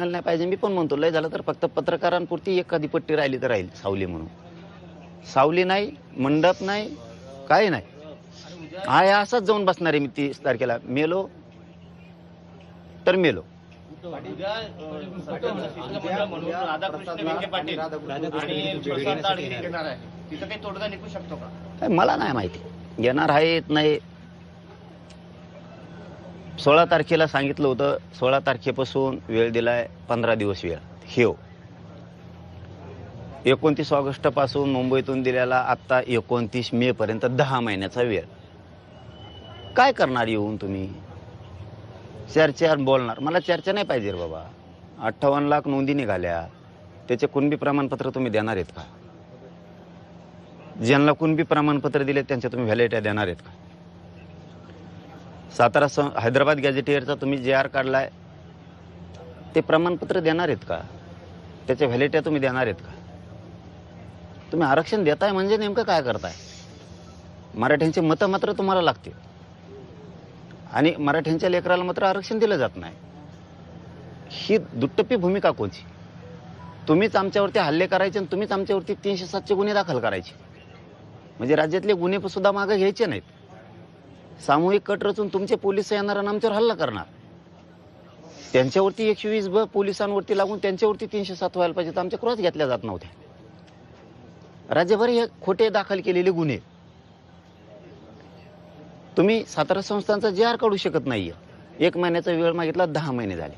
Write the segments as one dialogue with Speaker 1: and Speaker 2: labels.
Speaker 1: नाही पाहिजे. मी पण म्हणतो लय झालं तर फक्त पत्रकारांपुरती एखादी पट्टी राहिली तर राहील, सावली म्हणून. सावली नाही, मंडप नाही, काही नाही. आहे असंच जाऊन बसणार आहे मी 30 तारखेला. मेलो तर मेलो. मला नाही माहिती येणार आहेत नाही. 16 तारखेला सांगितलं होतं, 16 तारखेपासून वेळ दिलाय, 15 दिवस वेळ. हो, 29 ऑगस्ट पासून मुंबईतून दिलेला आत्ता 29 मे पर्यंत 10 महिन्याचा वेळ. काय करणार येऊन तुम्ही? चर्चा बोलणार. मला चर्चा नाही पाहिजे रे बाबा. 58 लाख नोंदी निघाल्या, त्याचे कुणबी प्रमाणपत्र तुम्ही देणार आहेत का? ज्यांना कुणबी प्रमाणपत्र दिले त्यांच्या तुम्ही व्हॅलिडिटी देणार आहेत का? हैदराबाद गॅझेटियरचा तुम्ही JR काढलाय, ते प्रमाणपत्र देणार आहेत का? त्याच्या व्हॅलिडिटी तुम्ही देणार आहेत का? तुम्ही आरक्षण देताय म्हणजे नेमकं काय करताय? मराठ्यांची मतं मात्र तुम्हाला लागतील आणि मराठ्यांच्या लेकराला मात्र आरक्षण दिलं जात नाही. ही दुट्टप्पी भूमिका कोणची? तुम्हीच आमच्यावरती हल्ले करायचे आणि तुम्हीच आमच्यावरती 307चे गुन्हे दाखल करायचे. म्हणजे राज्यातले गुन्हे सुद्धा मागे घ्यायचे नाहीत. सामूहिक कट रचून तुमचे पोलिस येणार आणि आमच्यावर हल्ला करणार. त्यांच्यावरती 120 पोलिसांवरती लागून त्यांच्यावरती 307 व्हायला पाहिजे, तर आमच्या क्रॉस घेतल्या जात नव्हत्या. राज्यभर हे खोटे दाखल केलेले गुन्हे. तुम्ही 17 संस्थांचा JR काढू शकत नाहीये. 1 महिन्याचा वेळ मागितला, 10 महिने झाले.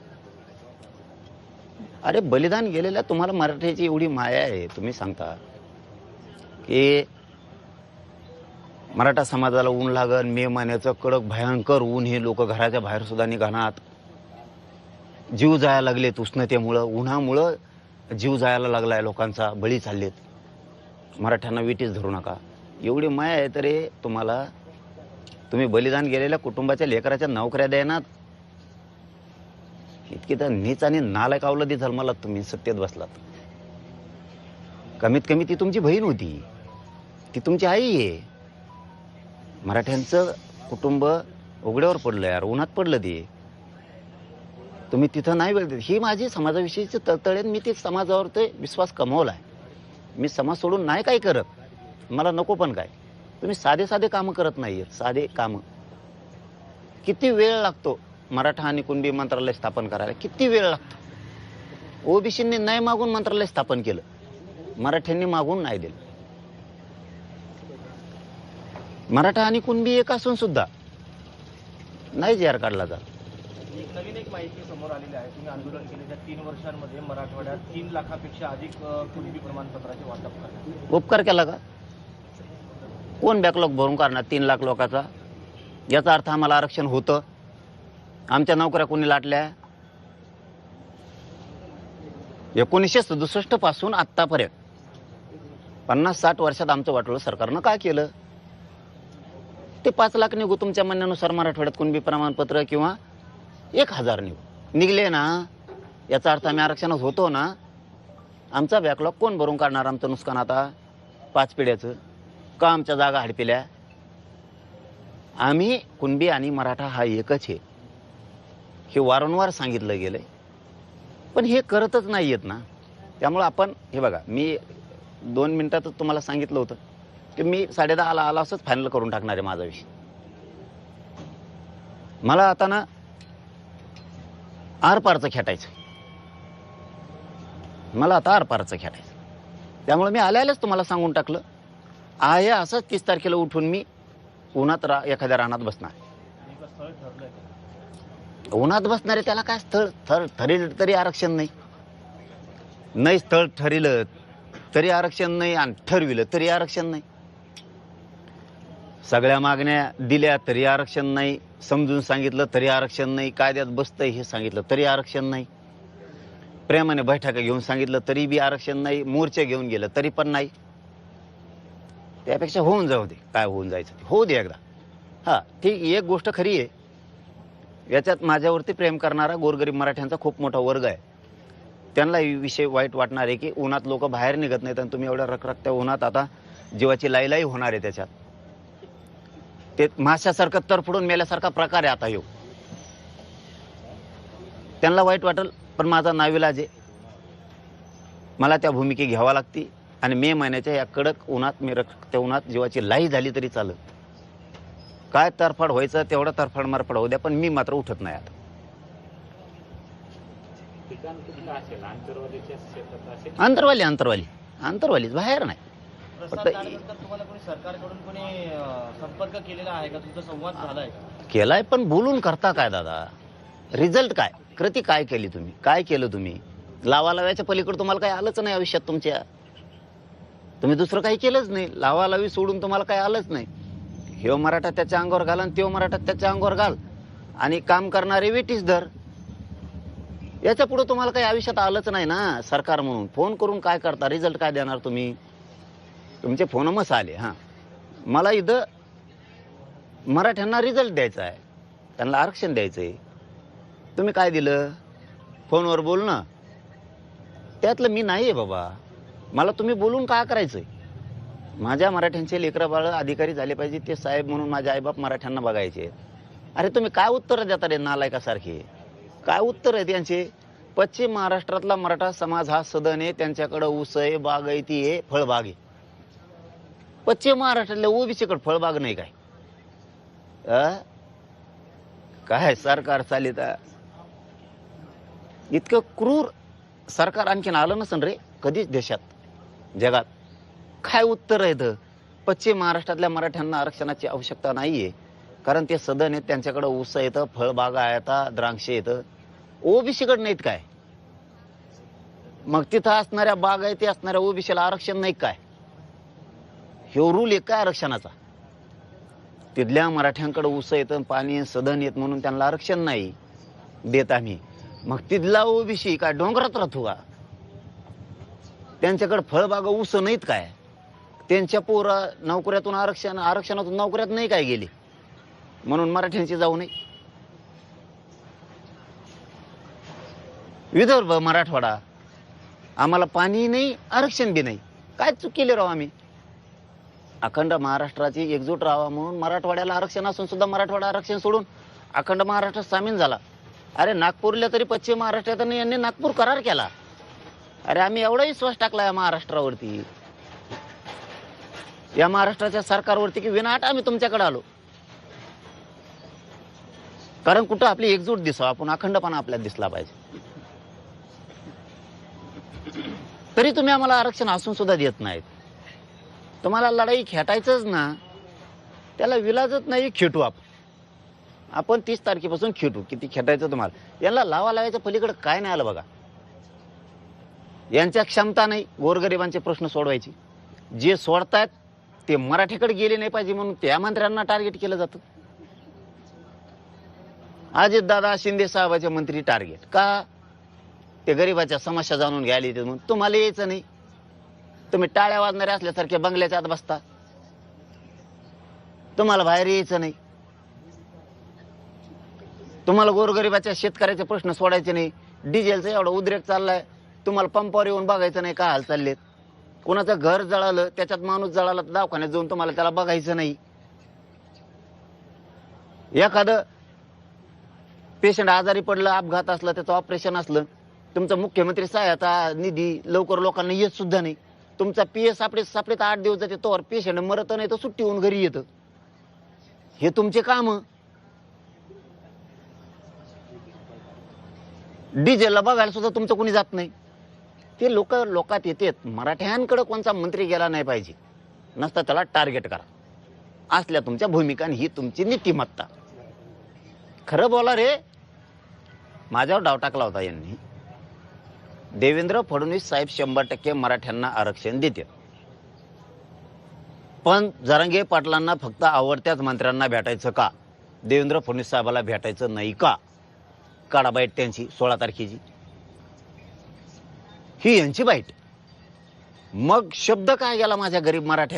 Speaker 1: अरे बलिदान गेलेल्या तुम्हाला मराठ्याची एवढी माया आहे, तुम्ही सांगता की मराठा समाजाला ऊन लागल, मे महिन्याचं कडक भयंकर ऊन, हे लोक घराच्या बाहेर सुद्धा निघाणार. जीव जायला लागलेत उष्णतेमुळं, उन्हामुळं जीव जायला लागलाय लोकांचा, बळी चाललेत. मराठ्यांना विटीच धरू नका. एवढी माया आहे तरी तुम्हाला, तुम्ही बलिदान गेलेल्या कुटुंबाच्या लेकराच्या नोकऱ्या देणार. इतकी तर नीच आणि नालायक अवलदी जन्माला तुम्ही सत्तेत बसलात. कमीत कमी ती तुमची बहीण होती, ती तुमची आई आहे. मराठ्यांचं कुटुंब उघड्यावर पडलं यार, उन्हात पडलं ते. तुम्ही तिथं नाही वेळ देत. ही माझी समाजाविषयीची तळतळेन. मी ते समाजावर ते विश्वास कमवलाय. मी समाज सोडून नाही काय करत, मला नको पण काय. तुम्ही साधे साधे कामं करत नाहीये. साधे कामं किती वेळ लागतो मराठा आणि कुणबी मंत्रालय स्थापन करायला? किती वेळ लागतो? ओबीसींनी नाही मागून मंत्रालय स्थापन केलं, मराठ्यांनी मागून नाही दिलं. मराठा आणि कुणबी एक असून सुद्धा नाही JR काढला जात.
Speaker 2: नवीन एक माहिती समोर आलेली आहे. तुम्ही आंदोलन केलेल्या 3 वर्षांमध्ये मराठवाड्यात 3 लाखापेक्षा अधिक कुणबी प्रमाणपत्राचे वाटप करण्यात.
Speaker 1: उपकार केला का? कोण बॅकलॉग भरून काढणार 3 लाख लोकांचा? याचा अर्थ आम्हाला आरक्षण होतं, आमच्या नोकऱ्या कोणी लाटल्या? 1967 पासून आत्तापर्यंत 50-60 वर्षात आमचं वाटलं सरकारनं काय केलं? ते 5 लाख निघू तुमच्या म्हणण्यानुसार मराठवाड्यात कुणबी प्रमाणपत्र, किंवा 1000 निघले ना, याचा अर्थ आम्ही आरक्षणात होतो ना. आमचा बॅकलॉग कोण भरून काढणार? आमचं नुकसान आता 5 पिढ्याचं का? आमच्या जागा हडपिल्या? आम्ही कुणबी आणि मराठा हा एकच आहे, हे वारंवार सांगितलं गेलंय, पण हे करतच नाही आहेत ना. त्यामुळं आपण हे बघा, मी 2 मिनिटातच तुम्हाला सांगितलं होतं की मी 10:30 आला असंच फायनल करून टाकणार आहे माझा विषय. मला आता ना आरपारचं खेटायचं, मला आता आरपारचं खेटायचं. त्यामुळे मी आल्यालाच तुम्हाला सांगून टाकलं आहे असंच 30 तारखेला उठून मी उन्हात एखाद्या रानात बसणार. उन्हात बसणार आहे, त्याला काय स्थळ ठरेल तरी आरक्षण नाही, नाही स्थळ ठरिलं तरी आरक्षण नाही, आणि ठरविलं तरी आरक्षण नाही. सगळ्या मागण्या दिल्या तरी आरक्षण नाही, समजून सांगितलं तरी आरक्षण नाही, कायद्यात बसतंय हे सांगितलं तरी आरक्षण नाही, प्रेमाने बैठका घेऊन सांगितलं तरी बी आरक्षण नाही, मोर्चे घेऊन गेलं तरी पण नाही. त्यापेक्षा होऊन जाऊ दे, काय होऊन जायचं ते होऊ दे एकदा. हां ठीक, एक गोष्ट खरी आहे, याच्यात माझ्यावरती प्रेम करणारा गोरगरीब मराठ्यांचा खूप मोठा वर्ग आहे. त्यांना विषय वाईट वाटणार आहे की उन्हात लोक बाहेर निघत नाहीत आणि तुम्ही एवढ्या रखरखत्या उन्हात आता जीवाची लाईलाई होणार आहे. त्याच्यात ते माशासारखं तरफडून मेल्यासारखा प्रकार आहे आता. त्यांना वाईट वाटेल, पण माझा नाविलाज आहे, मला त्या भूमिके घ्यावा लागते. आणि मे महिन्याच्या या कडक उन्हात मी त्या उन्हात जीवाची लाही झाली तरी चालत. काय तरफाड व्हायचं तेवढा तरफाड मारफाड होऊ द्या, पण मी मात्र उठत नाही आता. अंतरवालीच बाहेर नाही.
Speaker 2: प्रसाद लाडनंतर तुम्हाला कोणी सरकारकडून कोणी संपर्क केलेला आहे का? तुमचा संवाद झालाय का?
Speaker 1: केलाय, पण बोलून करता काय दादा? रिझल्ट काय? कृती काय केली तुम्ही? काय केलं तुम्ही? लावालाव्याच्या पलीकडे तुम्हाला काही आलंच नाही आयुष्यात तुमच्या. तुम्ही दुसरं काही केलंच नाही. लावालावी सोडून तुम्हाला काही आलंच नाही. ह्यो मराठा त्याच्या अंगावर घाल आणि त्यो मराठा त्याच्या अंगावर घाल आणि काम करणारे वेटीस धर. याच्या पुढे तुम्हाला काही आयुष्यात आलंच नाही ना. सरकार म्हणून फोन करून काय करता? रिझल्ट काय देणार तुम्ही? तुमचे फोन मस आले. हां, मला इथं मराठ्यांना रिझल्ट द्यायचा आहे, त्यांना आरक्षण द्यायचं आहे. तुम्ही काय दिलं? फोनवर बोलणं. त्यातलं मी नाही आहे बाबा. मला तुम्ही बोलून काय करायचंय? माझ्या मराठ्यांचे लेकरं बाळ अधिकारी झाले पाहिजे, ते साहेब म्हणून माझे आईबाप मराठ्यांना बघायचे. अरे तुम्ही काय उत्तर देता रे नालायकासारखे? काय उत्तर आहे त्यांचे? पश्चिम महाराष्ट्रातला मराठा समाज हा सदन आहे, त्यांच्याकडे ऊस आहे, बागायती आहे, फळबाग आहे. पश्चिम महाराष्ट्रातल्या ओबीसीकडे फळबाग नाही काय? काय सरकार चालित? इतकं क्रूर सरकार आणखीन आलं नसन रे कधीच देशात, जगात. काय उत्तर आहे? पश्चिम महाराष्ट्रातल्या मराठ्यांना आरक्षणाची आवश्यकता नाहीये, कारण ते सदन आहेत, त्यांच्याकडे ऊस येतं, फळबागा येतात, द्राक्षे येतं. ओबीसीकडे नाहीत काय? मग तिथं असणाऱ्या बागायती असणाऱ्या ओबीसीला आरक्षण नाही काय? ह्यो रूल आहे काय आरक्षणाचा? तिथल्या मराठ्यांकडे ऊस येतं, पाणी सदन येत म्हणून त्यांना आरक्षण नाही देत आम्ही. मग तिथला ओबीसी काय डोंगरात राहतो का? त्यांच्याकडे फळबागा ऊस नाहीत काय? त्यांच्या पोरा नोकऱ्यातून आरक्षणातून नोकऱ्यात नाही काय गेली म्हणून मराठ्यांची जाऊ नये? विदर्भ मराठवाडा आम्हाला पाणी नाही, आरक्षण बी नाही. काय चूक केली राव आम्ही? अखंड महाराष्ट्राची एकजूट राहावा म्हणून मराठवाड्याला आरक्षण असून सुद्धा मराठवाडा आरक्षण सोडून अखंड महाराष्ट्रात सामील झाला. अरे नागपूरला तरी पश्चिम महाराष्ट्रात यांनी नागपूर करार केला. अरे आम्ही एवढा विश्वास टाकला या महाराष्ट्रावरती, या महाराष्ट्राच्या सरकारवरती, की विनाट आम्ही तुमच्याकडे आलो. कारण कुठं आपली एकजूट दिसावं, आपण अखंडपणा आपल्यात दिसला पाहिजे. तरी तुम्ही आम्हाला आरक्षण असून सुद्धा देत नाहीत. तुम्हाला लढाई खेटायचंच ना, त्याला विलाजच नाही. खेटू आपण 30 तारखेपासून खेटू. किती खेटायचं तुम्हाला? यांना लावायच्या पलीकडे काय नाही आलं बघा. यांच्या क्षमता नाही गोरगरिबांचे प्रश्न सोडवायची. जे सोडतायत ते मराठीकडे गेले नाही पाहिजे म्हणून त्या मंत्र्यांना टार्गेट केलं जातं. अजितदादा शिंदे साहेबाचे मंत्री टार्गेट का? ते गरिबाच्या समस्या जाणून घ्यायला येते म्हणून. तुम्हाला यायचं नाही. तुम्ही टाळ्या वाजणारे असल्यासारखे बंगल्याच्या आत बसता. तुम्हाला बाहेर यायचं नाही. तुम्हाला गोरगरिबाच्या शेतकऱ्याचे प्रश्न सोडायचे नाही. डिझेलचा एवढा उद्रेक चाललाय, तुम्हाला पंपावर येऊन बघायचं नाही काय हाल चाललेत. कोणाचं घर जळालं, त्याच्यात माणूस जळाला तर दवाखान्यात जाऊन तुम्हाला त्याला बघायचं नाही. एखादं पेशंट आजारी पडलं, अपघात असला, त्याचं ऑपरेशन असलं, तुमचा मुख्यमंत्री सहायता निधी लवकर लोकांना येत सुद्धा नाही. तुमचा पीएस सापडे 8 दिवस जाते, तोवर पेशंट मरत नाही तर सुट्टी होऊन घरी येतं. हे तुमचे काम. डिझेलला बघायला सुद्धा तुमचं कोणी जात नाही. ते लोकात येतात. मराठ्यांकडे कोणता मंत्री गेला नाही पाहिजे, नसता त्याला टार्गेट करा. असल्या तुमच्या भूमिका ही तुमची नीतिमत्ता. खरं बोला रे. माझ्यावर डाव टाकला होता यांनी. देवेंद्र फडणवीस साहेब 100% मराठ्यांना आरक्षण देते, पण जरांगे पाटलांना फक्त आवडत्याच मंत्र्यांना भेटायचं का? देवेंद्र फडणवीस साहेबाला भेटायचं नाही का? काढा बाईट त्यांची 16 तारखेची. ही यांची बाईट. मग शब्द काय गेला माझ्या गरीब मराठ्या